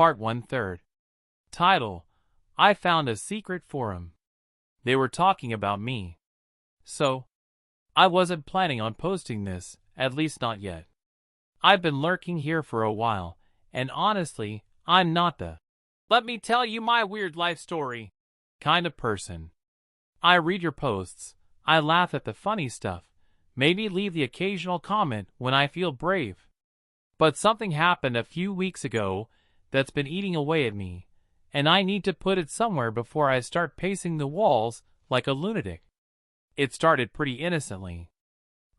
Part 1/3. Title: I found a secret forum. They were talking about me. So, I wasn't planning on posting this, at least not yet. I've been lurking here for a while, and honestly, I'm not the "let me tell you my weird life story" kind of person. I read your posts, I laugh at the funny stuff, maybe leave the occasional comment when I feel brave. But something happened a few weeks ago that's been eating away at me, and I need to put it somewhere before I start pacing the walls like a lunatic. It started pretty innocently.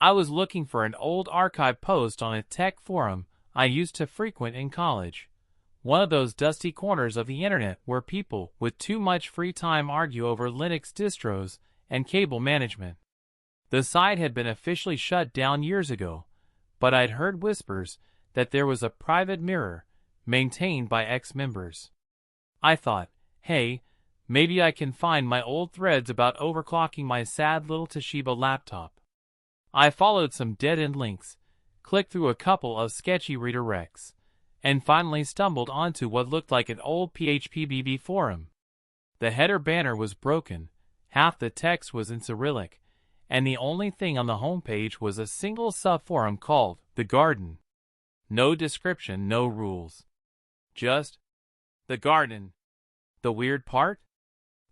I was looking for an old archive post on a tech forum I used to frequent in college. One of those dusty corners of the internet where people with too much free time argue over Linux distros and cable management. The site had been officially shut down years ago, but I'd heard whispers that there was a private mirror maintained by ex-members. I thought, hey, maybe I can find my old threads about overclocking my sad little Toshiba laptop. I followed some dead-end links, clicked through a couple of sketchy redirects, and finally stumbled onto what looked like an old PHPBB forum. The header banner was broken, half the text was in Cyrillic, and the only thing on the homepage was a single sub-forum called The Garden. No description, no rules. Just The Garden. The weird part?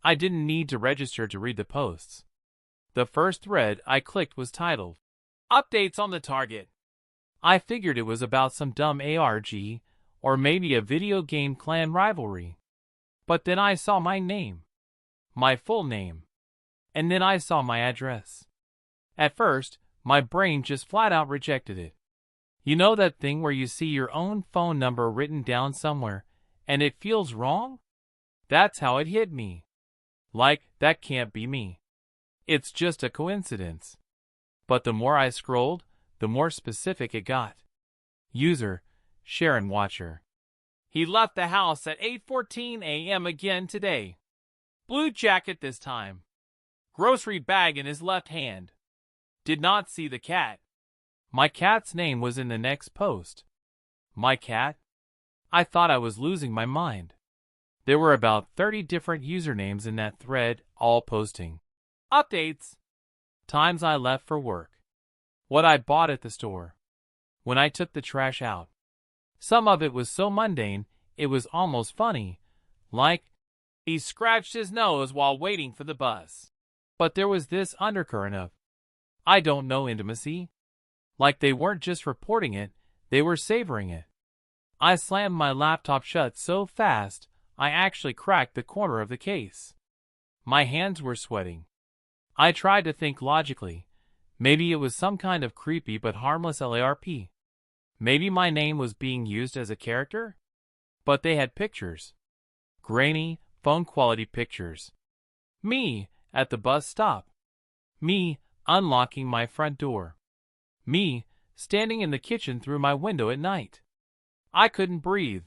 I didn't need to register to read the posts. The first thread I clicked was titled, Updates on the Target. I figured it was about some dumb ARG, or maybe a video game clan rivalry. But then I saw my name. My full name. And then I saw my address. At first, my brain just flat out rejected it. You know that thing where you see your own phone number written down somewhere, and it feels wrong? That's how it hit me. Like, that can't be me. It's just a coincidence. But the more I scrolled, the more specific it got. User, Sharon Watcher. He left the house at 8:14 a.m. again today. Blue jacket this time. Grocery bag in his left hand. Did not see the cat. My cat's name was in the next post. My cat? I thought I was losing my mind. There were about 30 different usernames in that thread, all posting updates. Times I left for work. What I bought at the store. When I took the trash out. Some of it was so mundane, it was almost funny. Like, he scratched his nose while waiting for the bus. But there was this undercurrent of, I don't know, intimacy. Like they weren't just reporting it, they were savoring it. I slammed my laptop shut so fast, I actually cracked the corner of the case. My hands were sweating. I tried to think logically. Maybe it was some kind of creepy but harmless LARP. Maybe my name was being used as a character? But they had pictures. Grainy, phone-quality pictures. Me, at the bus stop. Me, unlocking my front door. Me, standing in the kitchen through my window at night. I couldn't breathe.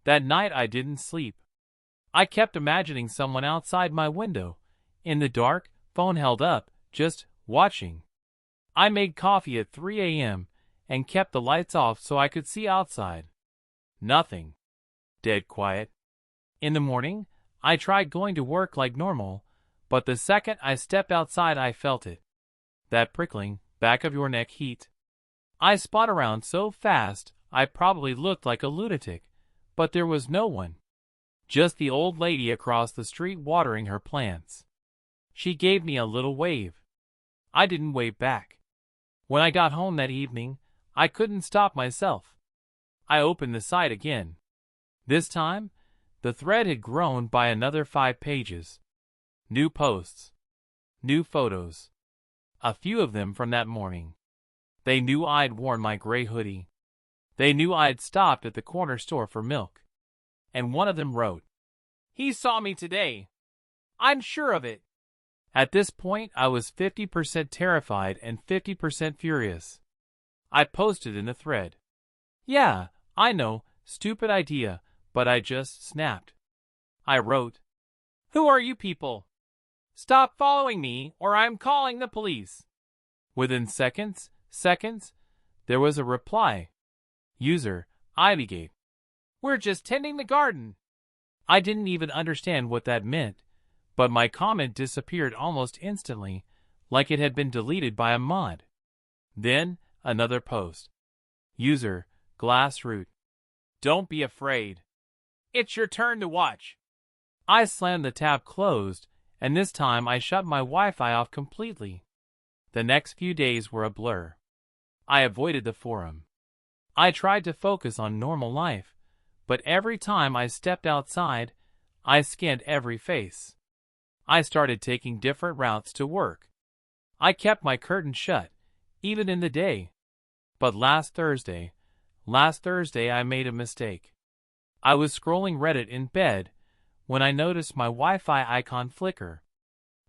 That night I didn't sleep. I kept imagining someone outside my window, in the dark, phone held up, just watching. I made coffee at 3 a.m. and kept the lights off so I could see outside. Nothing. Dead quiet. In the morning, I tried going to work like normal, but the second I stepped outside I felt it. That prickling, back of your neck heat. I spun around so fast I probably looked like a lunatic, but there was no one. Just the old lady across the street watering her plants. She gave me a little wave. I didn't wave back. When I got home that evening, I couldn't stop myself. I opened the site again. This time, the thread had grown by another 5 pages. New posts. New photos. A few of them from that morning. They knew I'd worn my gray hoodie. They knew I'd stopped at the corner store for milk. And one of them wrote, He saw me today. I'm sure of it. At this point, I was 50% terrified and 50% furious. I posted in the thread. Yeah, I know, stupid idea, but I just snapped. I wrote, Who are you people? Stop following me or I'm calling the police. Within seconds, there was a reply. User, Ibygate. We're just tending the garden. I didn't even understand what that meant, but my comment disappeared almost instantly, like it had been deleted by a mod. Then, another post. User, Glassroot. Don't be afraid. It's your turn to watch. I slammed the tab closed, and this time I shut my Wi-Fi off completely. The next few days were a blur. I avoided the forum. I tried to focus on normal life, but every time I stepped outside, I scanned every face. I started taking different routes to work. I kept my curtain shut, even in the day. But last Thursday I made a mistake. I was scrolling Reddit in bed when I noticed my Wi-Fi icon flicker.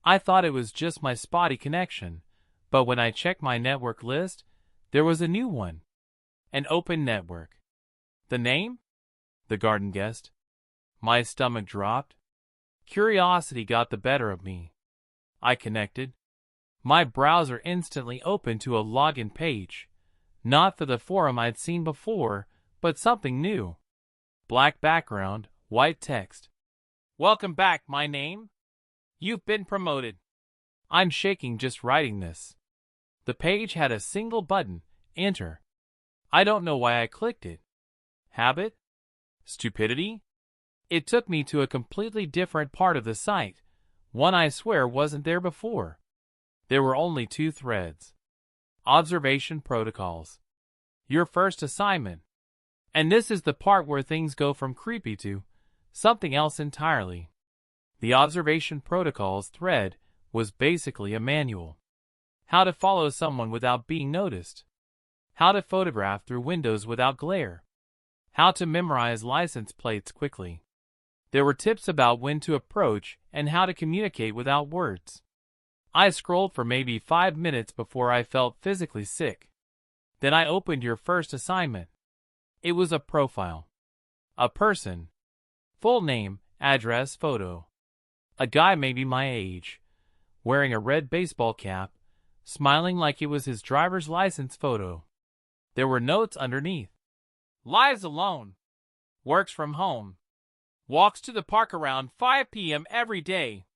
I thought it was just my spotty connection, but when I checked my network list, there was a new one. An open network. The name? The Garden guessed. My stomach dropped. Curiosity got the better of me. I connected. My browser instantly opened to a login page. Not for the forum I'd seen before, but something new. Black background, white text. Welcome back, my name. You've been promoted. I'm shaking just writing this. The page had a single button, enter. I don't know why I clicked it. Habit? Stupidity? It took me to a completely different part of the site, one I swear wasn't there before. There were only 2 threads. Observation protocols. Your first assignment. And this is the part where things go from creepy to something else entirely. The observation protocols thread was basically a manual. How to follow someone without being noticed. How to photograph through windows without glare. How to memorize license plates quickly. There were tips about when to approach and how to communicate without words. I scrolled for maybe 5 minutes before I felt physically sick. Then I opened your first assignment. It was a profile. A person. Full name, address, photo. A guy maybe my age, wearing a red baseball cap, smiling like it was his driver's license photo. There were notes underneath. Lives alone. Works from home. Walks to the park around 5 p.m. every day.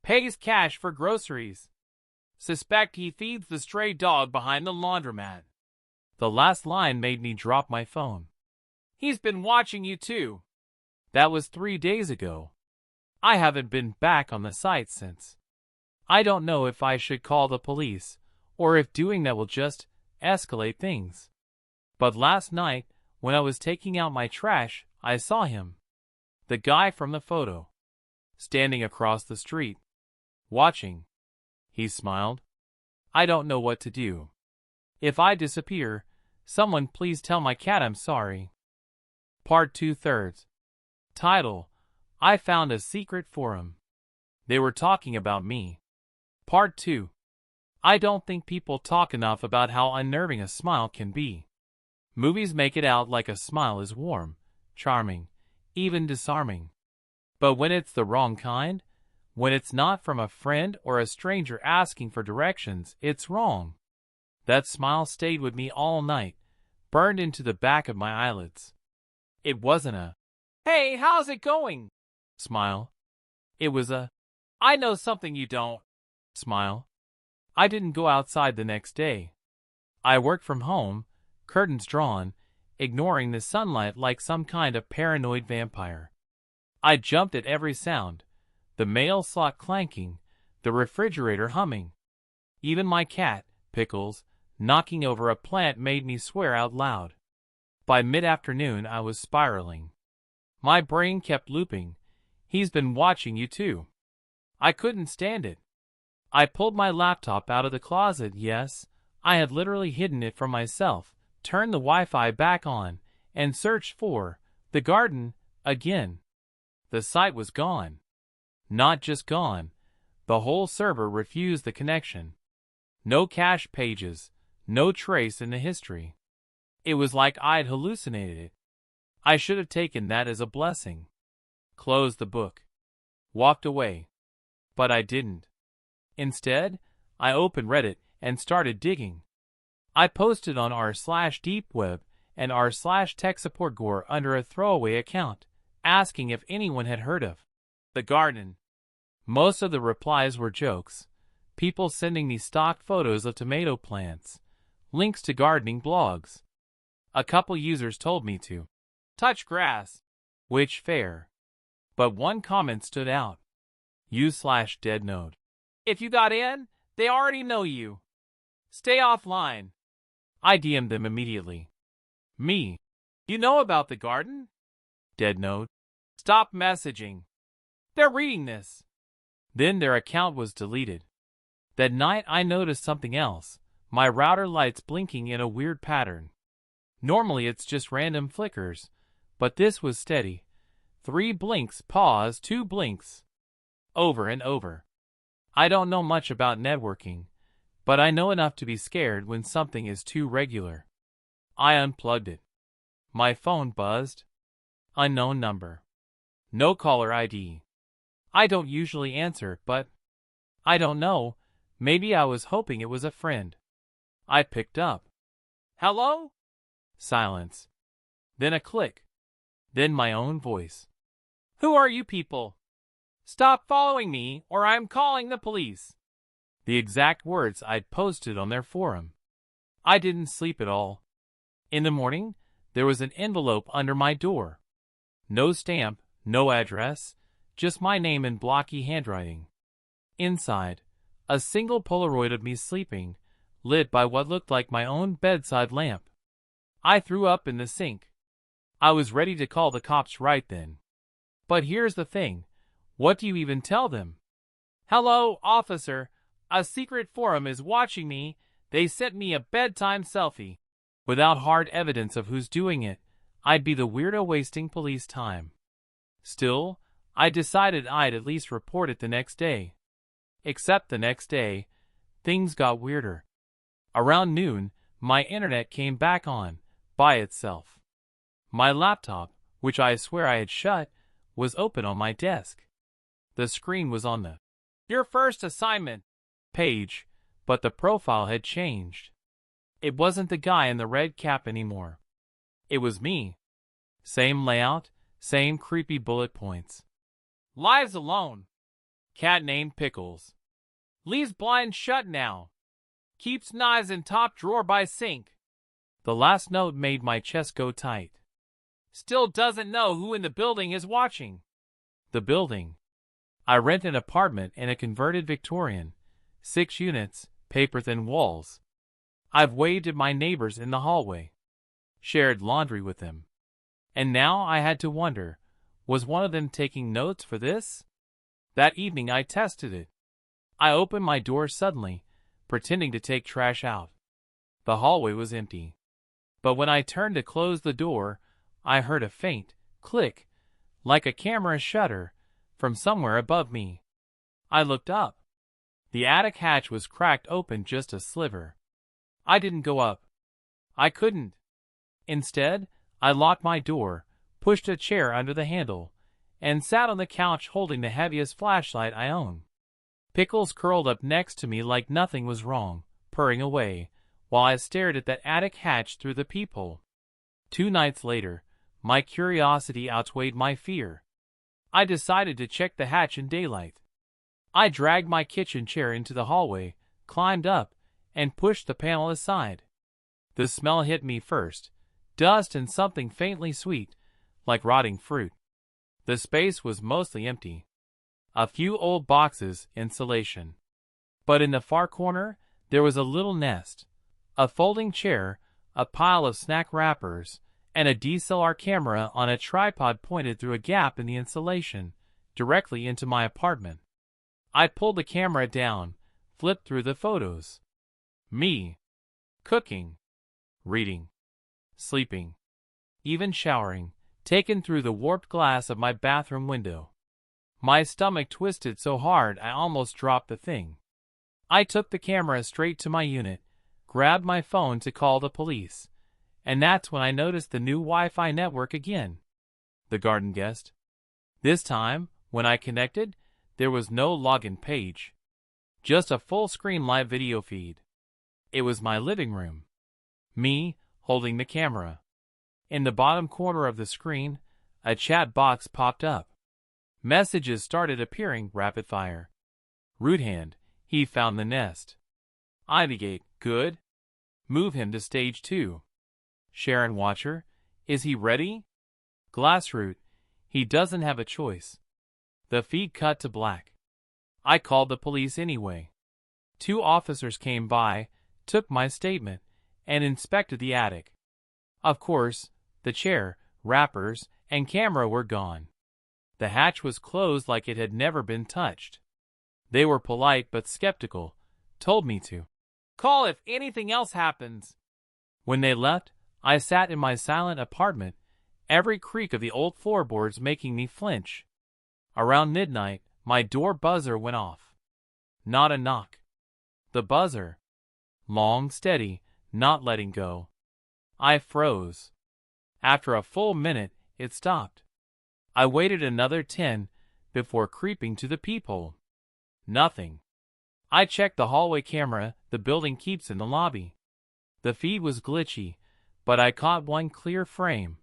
Pays cash for groceries. Suspect he feeds the stray dog behind the laundromat. The last line made me drop my phone. He's been watching you too. That was 3 days ago. I haven't been back on the site since. I don't know if I should call the police, or if doing that will just escalate things. But last night, when I was taking out my trash, I saw him. The guy from the photo. Standing across the street. Watching. He smiled. I don't know what to do. If I disappear, someone please tell my cat I'm sorry. Part 2/3. Title: I found a secret forum. They were talking about me. Part 2. I don't think people talk enough about how unnerving a smile can be. Movies make it out like a smile is warm, charming, even disarming. But when it's the wrong kind, when it's not from a friend or a stranger asking for directions, it's wrong. That smile stayed with me all night, burned into the back of my eyelids. It wasn't a, "Hey, how's it going?" smile. It was a, "I know something you don't" smile. I didn't go outside the next day. I worked from home, curtains drawn, ignoring the sunlight like some kind of paranoid vampire. I jumped at every sound, the mail slot clanking, the refrigerator humming. Even my cat, Pickles, knocking over a plant made me swear out loud. By mid-afternoon I was spiraling. My brain kept looping, "He's been watching you too." I couldn't stand it. I pulled my laptop out of the closet. Yes, I had literally hidden it from myself, turned the Wi-Fi back on, and searched for the garden again. The site was gone. Not just gone, the whole server refused the connection. No cache pages, no trace in the history. It was like I'd hallucinated it. I should have taken that as a blessing. Closed the book. Walked away. But I didn't. Instead, I opened Reddit and started digging. I posted on r/deepweb and r/tech support gore under a throwaway account, asking if anyone had heard of the garden. Most of the replies were jokes, people sending me stock photos of tomato plants, links to gardening blogs. A couple users told me to touch grass, which fair. But one comment stood out. U/deadnote. If you got in, they already know you. Stay offline. I DM'd them immediately. Me. You know about the garden? Deadnote. Stop messaging. They're reading this. Then their account was deleted. That night I noticed something else, my router lights blinking in a weird pattern. Normally it's just random flickers, but this was steady. 3 blinks, pause, 2 blinks. Over and over. I don't know much about networking, but I know enough to be scared when something is too regular. I unplugged it. My phone buzzed. Unknown number. No caller ID. I don't usually answer, but I don't know, maybe I was hoping it was a friend. I picked up. Hello? Silence. Then a click. Then my own voice. Who are you people? Stop following me or I'm calling the police. The exact words I'd posted on their forum. I didn't sleep at all. In the morning, there was an envelope under my door. No stamp, no address, just my name in blocky handwriting. Inside, a single Polaroid of me sleeping, lit by what looked like my own bedside lamp. I threw up in the sink. I was ready to call the cops right then. But here's the thing. What do you even tell them? Hello, officer. A secret forum is watching me. They sent me a bedtime selfie. Without hard evidence of who's doing it, I'd be the weirdo wasting police time. Still, I decided I'd at least report it the next day. Except the next day, things got weirder. Around noon, my internet came back on, by itself. My laptop, which I swear I had shut, was open on my desk. The screen was on the "Your first assignment" page, but the profile had changed. It wasn't the guy in the red cap anymore. It was me. Same layout, same creepy bullet points. Lives alone. Cat named Pickles. Leaves blind shut now. Keeps knives in top drawer by sink. The last note made my chest go tight. Still doesn't know who in the building is watching. The building. I rent an apartment in a converted Victorian. 6 units, paper-thin walls. I've waved at my neighbors in the hallway. Shared laundry with them. And now I had to wonder, was one of them taking notes for this? That evening I tested it. I opened my door suddenly, pretending to take trash out. The hallway was empty. But when I turned to close the door, I heard a faint click, like a camera shutter, from somewhere above me. I looked up. The attic hatch was cracked open just a sliver. I didn't go up. I couldn't. Instead, I locked my door, pushed a chair under the handle, and sat on the couch holding the heaviest flashlight I own. Pickles curled up next to me like nothing was wrong, purring away, while I stared at that attic hatch through the peephole. 2 nights later, my curiosity outweighed my fear. I decided to check the hatch in daylight. I dragged my kitchen chair into the hallway, climbed up, and pushed the panel aside. The smell hit me first, dust and something faintly sweet, like rotting fruit. The space was mostly empty. A few old boxes, insulation. But in the far corner, there was a little nest. A folding chair, a pile of snack wrappers, and a DSLR camera on a tripod pointed through a gap in the insulation, directly into my apartment. I pulled the camera down, flipped through the photos. Me. Cooking. Reading. Sleeping. Even showering, taken through the warped glass of my bathroom window. My stomach twisted so hard I almost dropped the thing. I took the camera straight to my unit, grabbed my phone to call the police, and that's when I noticed the new Wi-Fi network again. The garden guest. This time, when I connected, there was no login page. Just a full-screen live video feed. It was my living room. Me, holding the camera. In the bottom corner of the screen, a chat box popped up. Messages started appearing rapid fire. Root-hand, he found the nest. Ivygate, good. Move him to stage 2. Sharon Watcher, is he ready? Glassroot, he doesn't have a choice. The feed cut to black. I called the police anyway. 2 officers came by, took my statement, and inspected the attic. Of course, the chair, wrappers, and camera were gone. The hatch was closed like it had never been touched. They were polite but skeptical, told me to call if anything else happens. When they left, I sat in my silent apartment, every creak of the old floorboards making me flinch. Around midnight, my door buzzer went off. Not a knock. The buzzer. Long, steady, not letting go. I froze. After a full minute, it stopped. I waited another 10 before creeping to the peephole. Nothing. I checked the hallway camera the building keeps in the lobby. The feed was glitchy, but I caught one clear frame.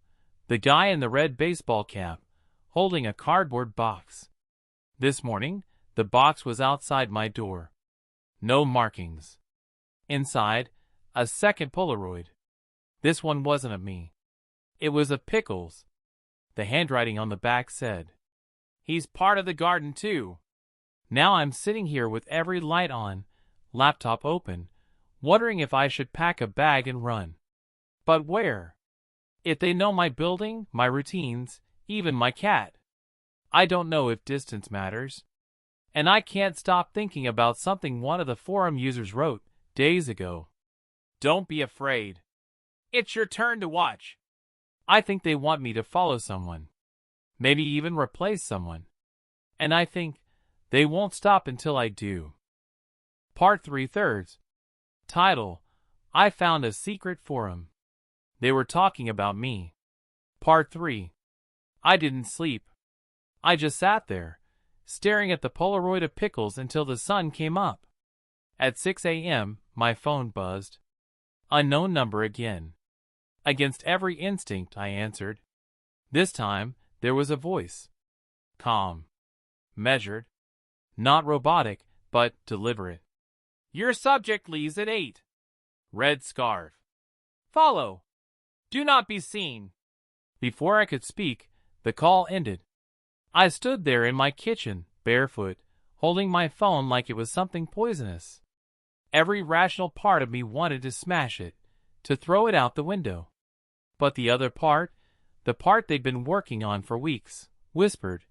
The guy in the red baseball cap, holding a cardboard box. This morning, the box was outside my door. No markings. Inside, a second Polaroid. This one wasn't of me. It was of Pickles. The handwriting on the back said, "He's part of the garden too." Now I'm sitting here with every light on, laptop open, wondering if I should pack a bag and run. But where? If they know my building, my routines, even my cat. I don't know if distance matters. And I can't stop thinking about something one of the forum users wrote days ago. Don't be afraid. It's your turn to watch. I think they want me to follow someone. Maybe even replace someone. And I think they won't stop until I do. Part 3/3. Title: I found a secret forum. They were talking about me. Part 3. I didn't sleep. I just sat there, staring at the Polaroid of Pickles until the sun came up. At 6 a.m., my phone buzzed. Unknown number again. Against every instinct, I answered. This time, there was a voice. Calm. Measured. Not robotic, but deliberate. Your subject leaves at 8. Red scarf. Follow. Do not be seen. Before I could speak, the call ended. I stood there in my kitchen, barefoot, holding my phone like it was something poisonous. Every rational part of me wanted to smash it, to throw it out the window. But the other part, the part they'd been working on for weeks, whispered,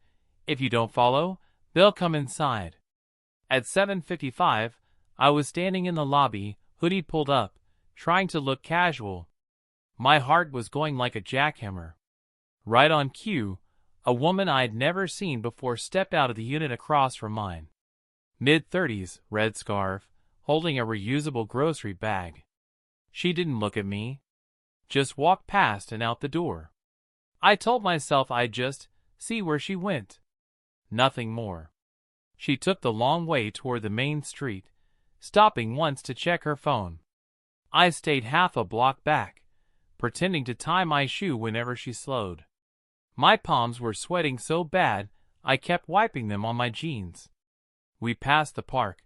"If you don't follow, they'll come inside." At 7:55, I was standing in the lobby, hoodie pulled up, trying to look casual. My heart was going like a jackhammer. Right on cue, a woman I'd never seen before stepped out of the unit across from mine. Mid-30s, red scarf, holding a reusable grocery bag. She didn't look at me. Just walked past and out the door. I told myself I'd just see where she went. Nothing more. She took the long way toward the main street, stopping once to check her phone. I stayed half a block back, pretending to tie my shoe whenever she slowed. My palms were sweating so bad, I kept wiping them on my jeans. We passed the park.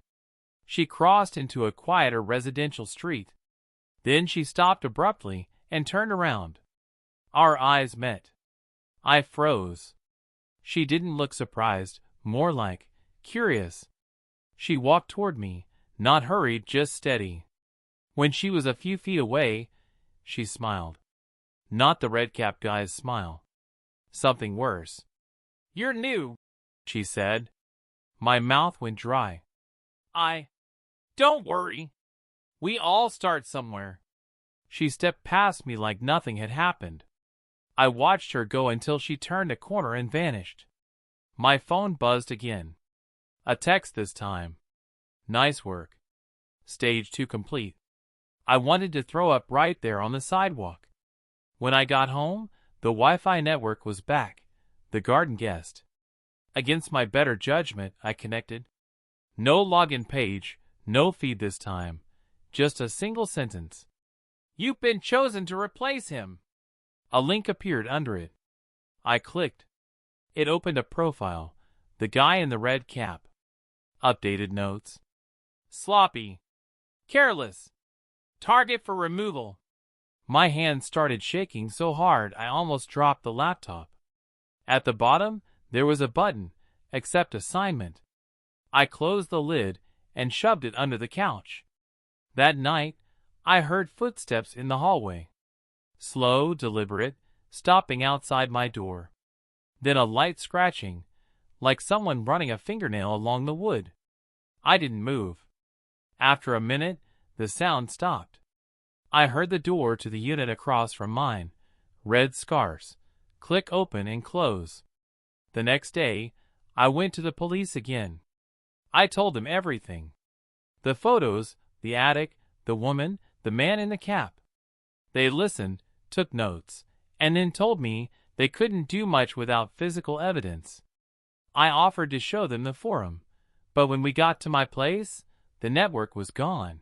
She crossed into a quieter residential street. Then she stopped abruptly and turned around. Our eyes met. I froze. She didn't look surprised, more like curious. She walked toward me, not hurried, just steady. When she was a few feet away, she smiled. Not the red-cap guy's smile. Something worse. "You're new," she said. My mouth went dry. Don't worry. We all start somewhere." She stepped past me like nothing had happened. I watched her go until she turned a corner and vanished. My phone buzzed again. A text this time. "Nice work. Stage 2 complete." I wanted to throw up right there on the sidewalk. When I got home, the Wi-Fi network was back, the garden guest. Against my better judgment, I connected. No login page, no feed this time, just a single sentence. "You've been chosen to replace him." A link appeared under it. I clicked. It opened a profile. The guy in the red cap. Updated notes. Sloppy. Careless. Target for removal. My hand started shaking so hard I almost dropped the laptop. At the bottom, there was a button, Accept Assignment. I closed the lid and shoved it under the couch. That night, I heard footsteps in the hallway. Slow, deliberate, stopping outside my door. Then a light scratching, like someone running a fingernail along the wood. I didn't move. After a minute, the sound stopped. I heard the door to the unit across from mine, red scars, click open and close. The next day, I went to the police again. I told them everything. The photos, the attic, the woman, the man in the cap. They listened, took notes, and then told me they couldn't do much without physical evidence. I offered to show them the forum, but when we got to my place, the network was gone.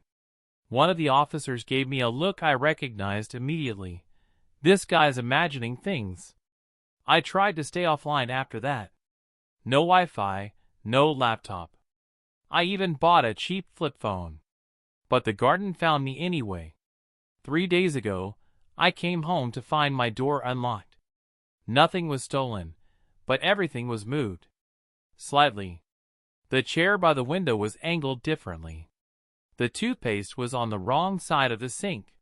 One of the officers gave me a look I recognized immediately. This guy's imagining things. I tried to stay offline after that. No Wi-Fi, no laptop. I even bought a cheap flip phone. But the garden found me anyway. 3 days ago, I came home to find my door unlocked. Nothing was stolen, but everything was moved. Slightly. The chair by the window was angled differently. The toothpaste was on the wrong side of the sink.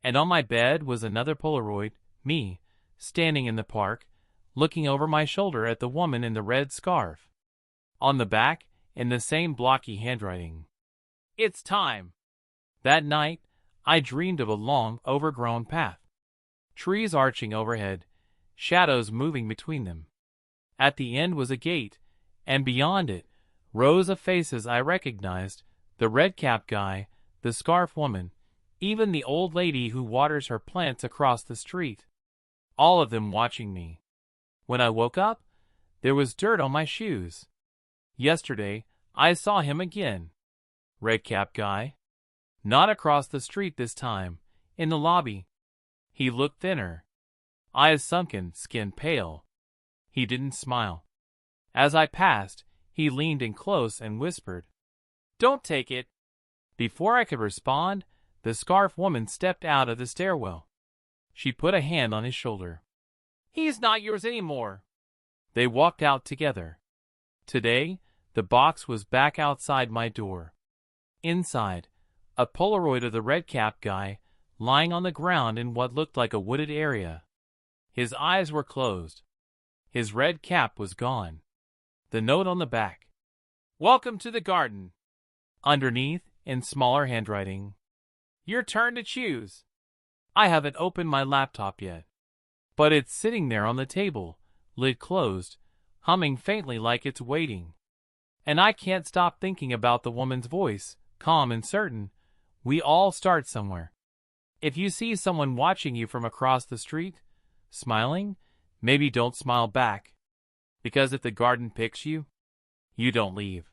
And on my bed was another Polaroid, me, standing in the park, looking over my shoulder at the woman in the red scarf. On the back, in the same blocky handwriting. It's time. That night, I dreamed of a long, overgrown path. Trees arching overhead, shadows moving between them. At the end was a gate, and beyond it, rows of faces I recognized, the red-cap guy, the scarf woman, even the old lady who waters her plants across the street. All of them watching me. When I woke up, there was dirt on my shoes. Yesterday, I saw him again. Red-cap guy. Not across the street this time, in the lobby. He looked thinner. Eyes sunken, skin pale. He didn't smile. As I passed, he leaned in close and whispered, "Don't take it." Before I could respond, the scarf woman stepped out of the stairwell. She put a hand on his shoulder. "He's not yours anymore." They walked out together. Today, the box was back outside my door. Inside, a Polaroid of the red-cap guy lying on the ground in what looked like a wooded area. His eyes were closed. His red cap was gone. The note on the back. "Welcome to the garden." Underneath, in smaller handwriting. "Your turn to choose." I haven't opened my laptop yet. But it's sitting there on the table, lid closed, humming faintly like it's waiting. And I can't stop thinking about the woman's voice, calm and certain. We all start somewhere. If you see someone watching you from across the street, smiling, maybe don't smile back. Because if the garden picks you, you don't leave.